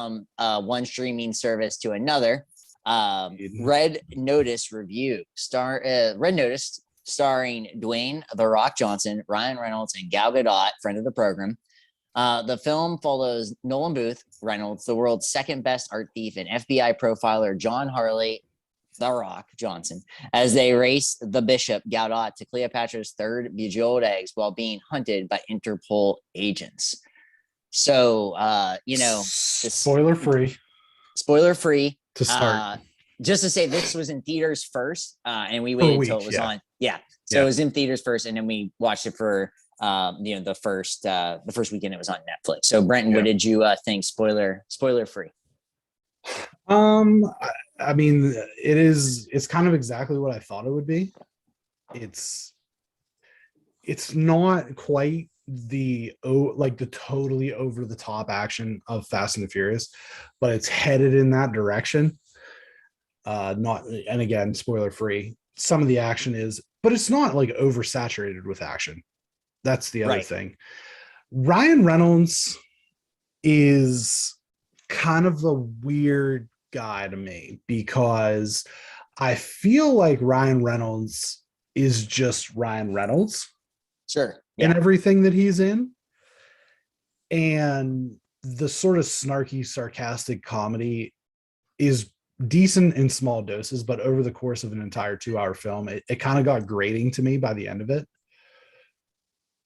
from one streaming service to another. Red Notice review. Red Notice starring Dwayne "The Rock" Johnson, Ryan Reynolds, and Gal Gadot, friend of the program. The film follows Nolan Booth Reynolds, the world's second best art thief, and FBI profiler John Harley, The Rock Johnson, as they race the Bishop Gadot to Cleopatra's third bejeweled eggs while being hunted by Interpol agents. So, spoiler free to start. Just to say, this was in theaters first, and we waited until it was on. Yeah, so it was in theaters first, and then we watched it for the first weekend it was on Netflix. So, Brenton, what did you think? Spoiler free. I mean, it's kind of exactly what I thought it would be. It's not quite the totally over the top action of Fast and the Furious, but it's headed in that direction. And again, spoiler free. Some of the action is, but it's not like oversaturated with action. That's the other thing. Ryan Reynolds is kind of a weird guy to me, because I feel like Ryan Reynolds is just Ryan Reynolds. Sure. In everything that he's in. And the sort of snarky, sarcastic comedy is decent in small doses, but over the course of an entire 2-hour film, it kind of got grating to me by the end of it.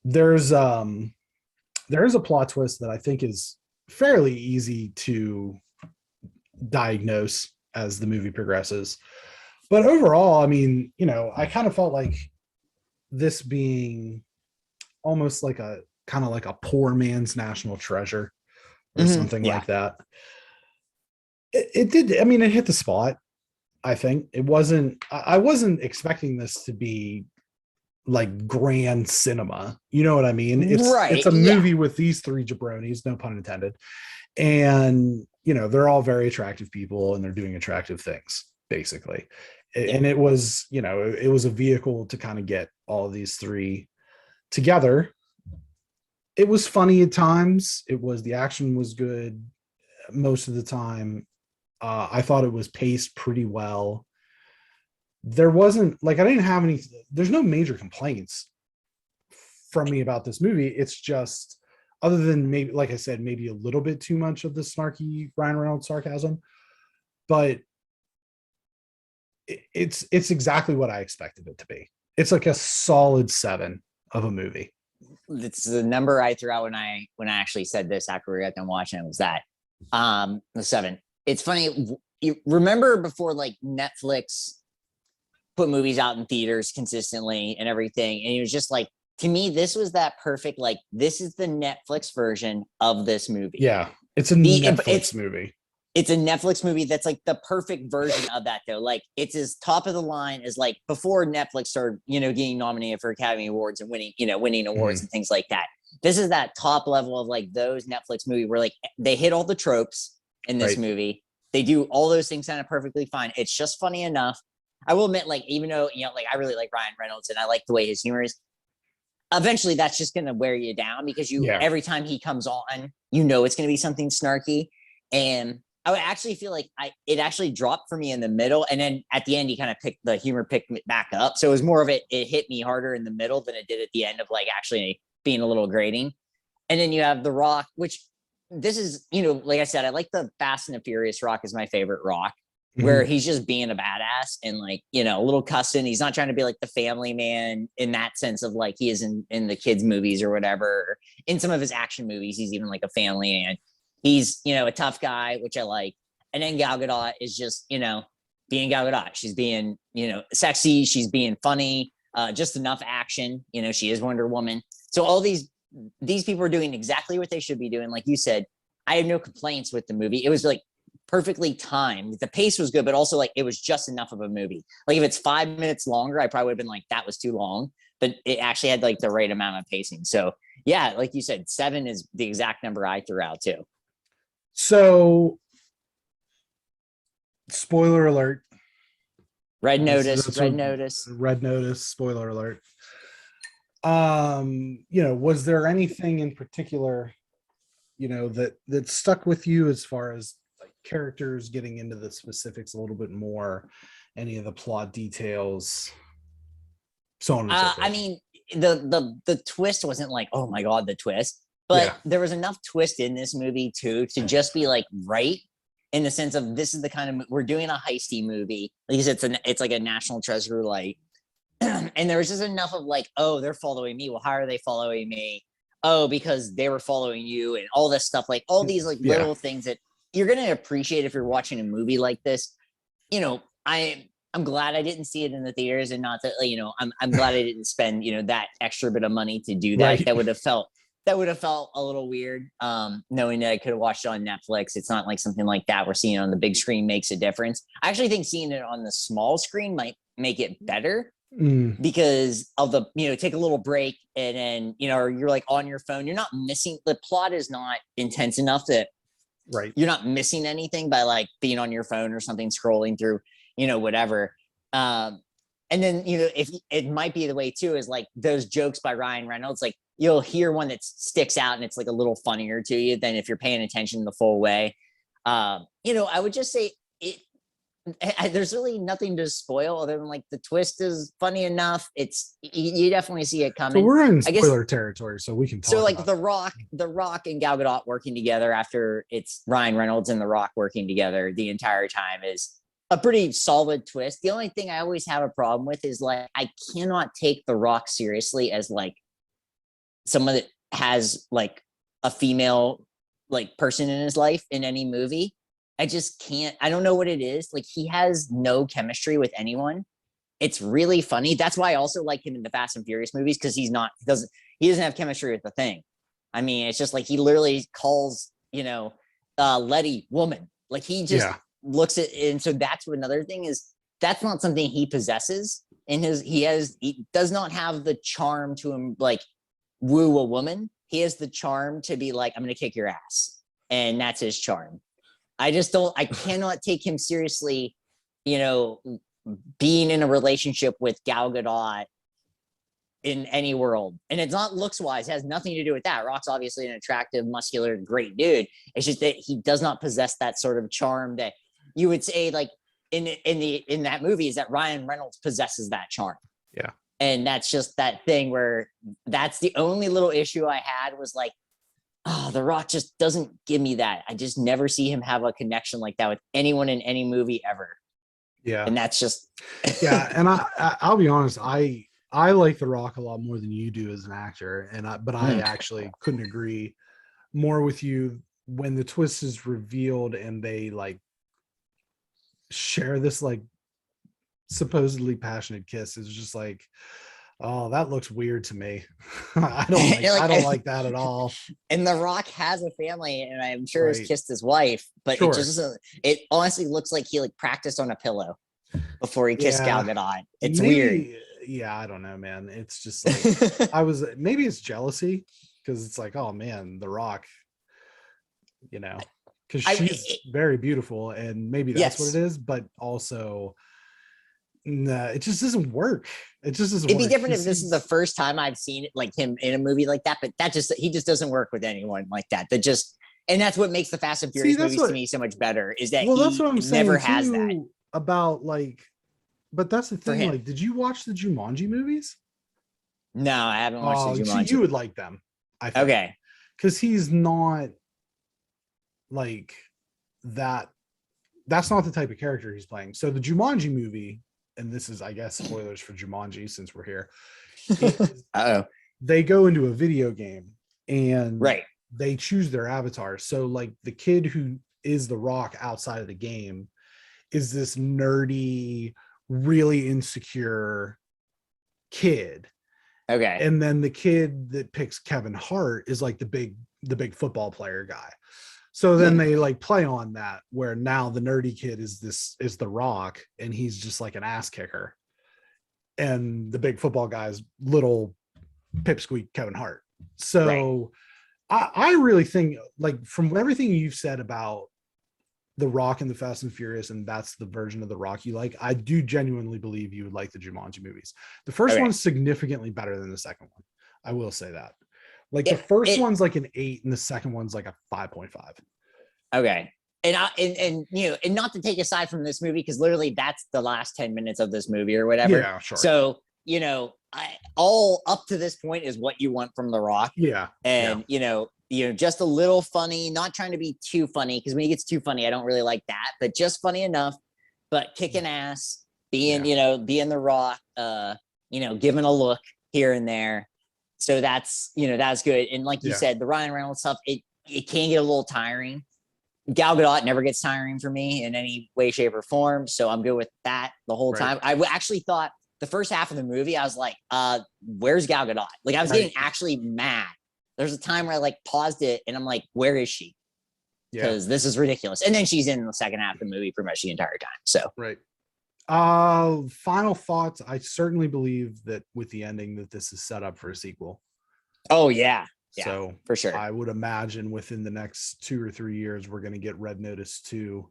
There's a plot twist that I think is fairly easy to diagnose as the movie progresses. But overall, I mean, I kind of felt like this being almost like a kind of like a poor man's National Treasure or something like that. It did. I mean, it hit the spot. I think I wasn't expecting this to be like grand cinema. You know what I mean? It's a movie with these three jabronis, no pun intended. And, they're all very attractive people and they're doing attractive things, basically. And it was, it was a vehicle to kind of get all of these three together. It was funny at times. The action was good most of the time. I thought it was paced pretty well. There wasn't there's no major complaints from me about this movie. It's just, other than maybe, like I said, maybe a little bit too much of the snarky Ryan Reynolds sarcasm, but it's exactly what I expected it to be. It's like a solid 7 of a movie. It's the number I threw out when I actually said this after we got done watching it, was that the 7. It's funny. You remember before, like, Netflix put movies out in theaters consistently and everything, and it was just like, to me, this was that perfect, like, this is the Netflix version of this movie. Yeah, it's a Netflix movie. It's a Netflix movie that's like the perfect version of that, though. Like, it's as top of the line as, like, before Netflix started, getting nominated for Academy Awards and winning awards and things like that. This is that top level of, like, those Netflix movie where, like, they hit all the tropes in this movie. They do all those things kind of perfectly fine. It's just funny enough. I will admit, like, even though, like, I really like Ryan Reynolds and I like the way his humor is, eventually that's just going to wear you down, because every time he comes on, it's going to be something snarky. And I would actually feel like it actually dropped for me in the middle. And then at the end, he kind of picked me back up. So it was more of it hit me harder in the middle than it did at the end of, like, actually being a little grating. And then you have The Rock, which this is, like I said, I like the Fast and the Furious Rock is my favorite Rock, where he's just being a badass and, like, a little cussing. He's not trying to be like the family man in that sense of, like, he is in the kids movies or whatever. In some of his action movies, he's even like a family man. He's, a tough guy, which I like. And then Gal Gadot is just, being Gal Gadot. She's being, sexy. She's being funny, just enough action. She is Wonder Woman. So all these people are doing exactly what they should be doing. Like you said, I have no complaints with the movie. It was, like, perfectly timed. The pace was good, but also, like, it was just enough of a movie. Like, if it's 5 minutes longer, I probably would have been like, that was too long, but it actually had, like, the right amount of pacing. So yeah, like you said, 7 is the exact number I threw out too. So, spoiler alert. Red notice, spoiler alert. Was there anything in particular, that stuck with you as far as like characters, getting into the specifics a little bit more, any of the plot details, so on and so forth? I mean, the twist wasn't like, oh my god, the twist, but Yeah. there was enough twist in this movie too to just be like right, in the sense of this is the kind of we're doing a heisty movie. At least it's like a National Treasure light, and there was just enough of like, oh, they're following me. Well, how are they following me? Oh, because they were following you, and all this stuff, like all these like little things that you're gonna appreciate if you're watching a movie like this. I'm glad I didn't see it in the theaters, and not that I'm glad I didn't spend that extra bit of money to do that. Right. That would have felt a little weird, knowing that I could have watched it on Netflix. It's not like something like that we're seeing on the big screen makes a difference. I actually think seeing it on the small screen might make it better, because of the take a little break, and then you're like on your phone. You're not missing, the plot is not intense enough that you're not missing anything by like being on your phone or something, scrolling through whatever. And then if it might be the way too is like those jokes by Ryan Reynolds, like you'll hear one that sticks out and it's like a little funnier to you than if you're paying attention the full way. I would just say there's really nothing to spoil other than like the twist is funny enough. It's you definitely see it coming. So we're in spoiler territory, so we can talk. So like the Rock and Gal Gadot working together after it's Ryan Reynolds and the Rock working together the entire time is a pretty solid twist. The only thing I always have a problem with is like I cannot take the Rock seriously as like someone that has like a female like person in his life in any movie. I just can't. I don't know what it is. Like he has no chemistry with anyone. It's really funny. That's why I also like him in the Fast and Furious movies, because he doesn't have chemistry with the Thing. I mean, it's just like he literally calls Letty woman. Like he just looks at, and so that's what another thing is. That's not something he possesses in his. He does not have the charm to him like woo a woman. He has the charm to be like, I'm gonna kick your ass, and that's his charm. I cannot take him seriously, being in a relationship with Gal Gadot in any world. And it's not looks wise, it has nothing to do with that. Rock's obviously an attractive, muscular, great dude. It's just that he does not possess that sort of charm that you would say like in that movie is that Ryan Reynolds possesses that charm. Yeah. And that's just that thing where that's the only little issue I had was like, oh, The Rock just doesn't give me that. I just never see him have a connection like that with anyone in any movie ever. Yeah. And that's just and I'll be honest, I like The Rock a lot more than you do as an actor. But I actually couldn't agree more with you when the twist is revealed and they like share this like supposedly passionate kiss. It's just like, oh, that looks weird to me. I don't like that at all. And The Rock has a family, and I'm sure he's kissed his wife, but it just doesn't. It honestly looks like he like practiced on a pillow before he kissed Gal Gadot. It's weird. Yeah, I don't know, man. It's just like maybe it's jealousy because it's like, oh man, The Rock, because she's very beautiful, and maybe that's what it is, but also. No, it just doesn't work. It just doesn't. It'd be different if this is the first time I've seen it, like him in a movie like that. But he just doesn't work with anyone like that. And that's what makes the Fast and Furious movies to me so much better. Is that that's what I'm saying never has that about like. But that's the thing. Like, did you watch the Jumanji movies? No, I haven't watched the Jumanji. You would like them. I think. Okay, because he's not like that. That's not the type of character he's playing. So the Jumanji movie. And this is, I guess, spoilers for Jumanji since we're here. They go into a video game and they choose their avatar. So like the kid who is The Rock outside of the game is this nerdy, really insecure kid. Okay. And then the kid that picks Kevin Hart is like the big football player guy. So then they like play on that where now the nerdy kid is The Rock and he's just like an ass kicker. And the big football guy's little pipsqueak Kevin Hart. So I really think like from everything you've said about The Rock and the Fast and Furious, and that's the version of The Rock you like, I do genuinely believe you would like the Jumanji movies. The first one's significantly better than the second one. I will say that. Like the first one's like an 8 and the second one's like a 5.5. Okay. And not to take aside from this movie, because literally that's the last 10 minutes of this movie or whatever. Yeah, sure. So, all up to this point is what you want from The Rock. Yeah. And, just a little funny, not trying to be too funny, because when he gets too funny, I don't really like that, but just funny enough, but kicking ass, being The Rock, giving a look here and there. So that's good. And like you said, the Ryan Reynolds stuff, it can get a little tiring. Gal Gadot never gets tiring for me in any way, shape, or form. So I'm good with that the whole time. I actually thought the first half of the movie, I was like, where's Gal Gadot? Like, I was getting actually mad. There's a time where I like paused it and I'm like, where is she? Because this is ridiculous. And then she's in the second half of the movie pretty much the entire time. So final thoughts. I certainly believe that with the ending that this is set up for a sequel. Oh yeah. Yeah, so for sure. I would imagine within the next 2 or 3 years, we're going to get Red Notice 2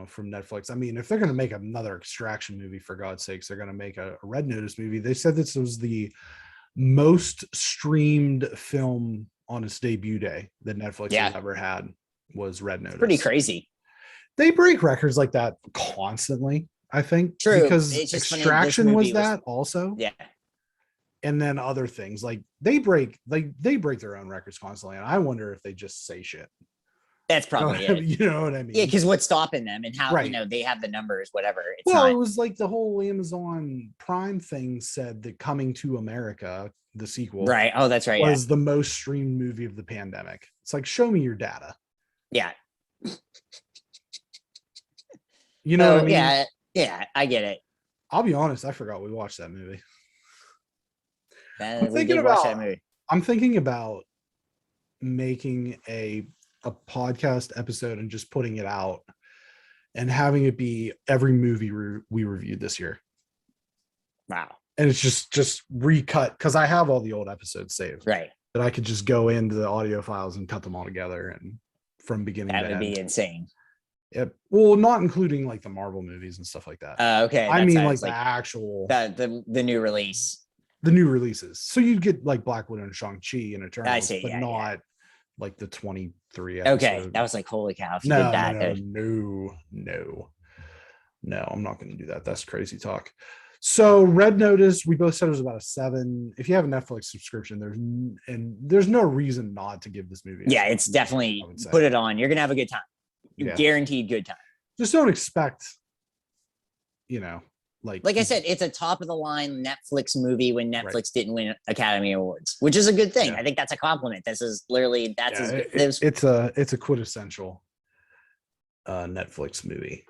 from Netflix. I mean, if they're going to make another Extraction movie, for God's sakes, they're going to make a Red Notice movie. They said this was the most streamed film on its debut day that Netflix has ever had, was Red Notice. It's pretty crazy. They break records like that constantly, I think. True. Because Extraction was that also. Yeah. And then other things like they break their own records constantly. And I wonder if they just say shit. That's probably it. You know what I mean? Yeah, because what's stopping them and how they have the numbers, whatever. It was like the whole Amazon Prime thing said that Coming to America, the sequel, right? Oh, that's right. Was the most streamed movie of the pandemic. It's like, show me your data. Yeah. You know what I mean? Yeah, I get it. I'll be honest, I forgot we watched that movie. I'm thinking about making a podcast episode and just putting it out and having it be every movie we reviewed this year. Wow. And it's just recut, because I have all the old episodes saved. Right. That I could just go into the audio files and cut them all together and from beginning to end. That would be insane. Yep. Well, not including like the Marvel movies and stuff like that. Okay. I mean like the actual the new release. The new releases. So you'd get like Black Widow and Shang-Chi and Eternals, but not like the 23 episodes. Okay. That was like, holy cow. No, I'm not going to do that. That's crazy talk. So Red Notice, we both said it was about a 7. If you have a Netflix subscription, there's no reason not to give this movie. It's definitely put it on. You're going to have a good time. Guaranteed good time. Just don't expect, like I said, it's a top of the line Netflix movie when Netflix didn't win Academy Awards, which is a good thing. I think that's a compliment. This is literally it's a quintessential Netflix movie.